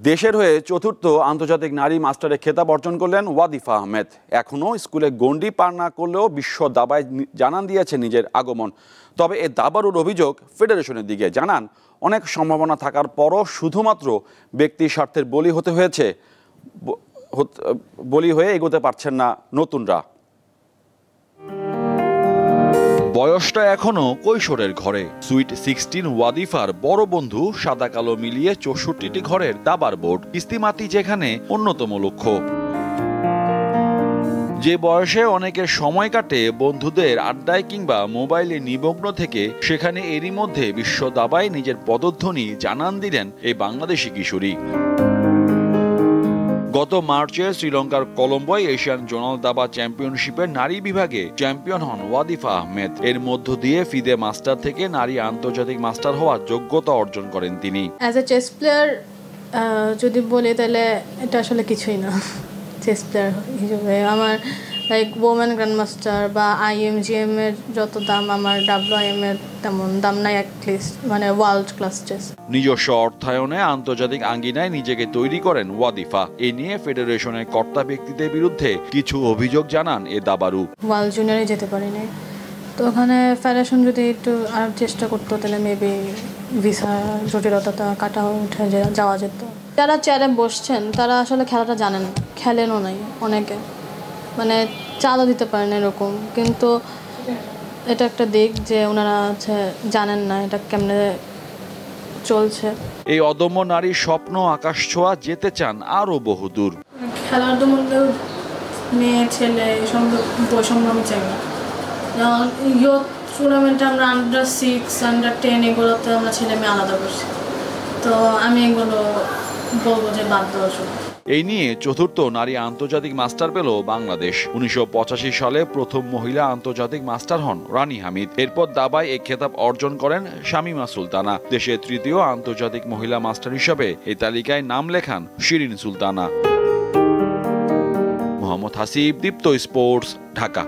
দেশের হয়ে চতুর্থ আন্তর্জাতিক নারী মাস্টারের খেতাব অর্জন করলেন ওয়াদিফা আহমেদ। এখনও স্কুলে গণ্ডি পার না করলেও বিশ্ব দাবায় জানান দিয়েছে নিজের আগমন। তবে এ দাবারুর অভিযোগ ফেডারেশনের দিকে। জানান, অনেক সম্ভাবনা থাকার পরও শুধুমাত্র ব্যক্তি স্বার্থের বলি হয়ে এগোতে পারছেন না নতুনরা। বয়সটা এখনো কৈশোরের ঘরে। সুইট 16 ওয়াদিফার বড় বন্ধু সাদা কালো মিলিয়ে 64টি ঘরের দাবার বোর্ড, কিস্তিমাতি যেখানে অন্যতম লক্ষ্য। যে বয়সে অনেকের সময় কাটে বন্ধুদের আড্ডায় কিংবা মোবাইলে নিমগ্ন থেকে, সেখানে এরই মধ্যে বিশ্ব দাবায় নিজের পদধ্বনি জানান দিলেন এই বাংলাদেশি কিশোরী। গত মার্চে শ্রীলঙ্কার কলম্বোয় এশিয়ান জোনাল দাবা চ্যাম্পিয়নশিপের নারী বিভাগে চ্যাম্পিয়ন হন ওয়াদিফা আহমেদ। এর মধ্য দিয়ে ফিদে মাস্টার থেকে নারী আন্তর্জাতিক মাস্টার হওয়ার যোগ্যতা অর্জন করেন তিনি। অ্যাজ এ চেস প্লেয়ার যদি বলি তাহলে এটা আসলে কিছুই না। চেস প্লেয়ার হিসেবে আমার লাইক ওমেন গ্র্যান্ড মাস্টার বা IMGM এর যত দাম, আমার WIM এর তেমন দাম নাই অ্যাটলিস্ট, মানে ওয়ার্ল্ড ক্লাস চেস। নিজস্ব অর্থায়নে আন্তর্জাতিক আঙ্গিনায় নিজেকে তৈরি করেন ওয়াদিফা। এ নিয়ে ফেডারেশনের কর্তা ব্যক্তিদের বিরুদ্ধে কিছু অভিযোগ জানান এ দাবারু। ওয়ার্ল্ড জুনিয়রে যেতে পারিনি, তো ওখানে ফেডারেশন যদি একটু আর চেষ্টা করতো তাহলে মেবি ভিসা জটিলতা কাটা উঠে যাওয়া যেত। যারা চেয়ারে বসছেন তারা আসলে খেলাটা জানেন, খেলেনও নাই অনেকে, মানে চালও দিতে পারেন এরকম। কিন্তু এটা একটা দিক যে ওনারা জানেন না এটা কেমনে চলছে। এই অদম্য নারীর স্বপ্ন আকাশ ছোঁয়া, যেতে চান আরো বহুদূর। খেলার মধ্যে মেয়ে ছেলে বৈষম্য আমি চাই না। যেমন ইয়ুথ টুর্নামেন্টে আমরা under-6, under-10 এগুলোতে আমরা ছেলে মেয়ে আলাদা করছি, তো আমি এগুলো বলবো যে বাদ দেওয়ার জন্য। এই নিয়ে চতুর্থ নারী আন্তর্জাতিক মাস্টার পেল বাংলাদেশ। 1985 সালে প্রথম মহিলা আন্তর্জাতিক মাস্টার হন রানী হামিদ। এরপর দাবায় এই খেতাব অর্জন করেন শামিমা সুলতানা। দেশের তৃতীয় আন্তর্জাতিক মহিলা মাস্টার হিসেবে এই তালিকায় নাম লেখান শিরিন সুলতানা। মোহাম্মদ হাসিব, দীপ্ত স্পোর্টস, ঢাকা।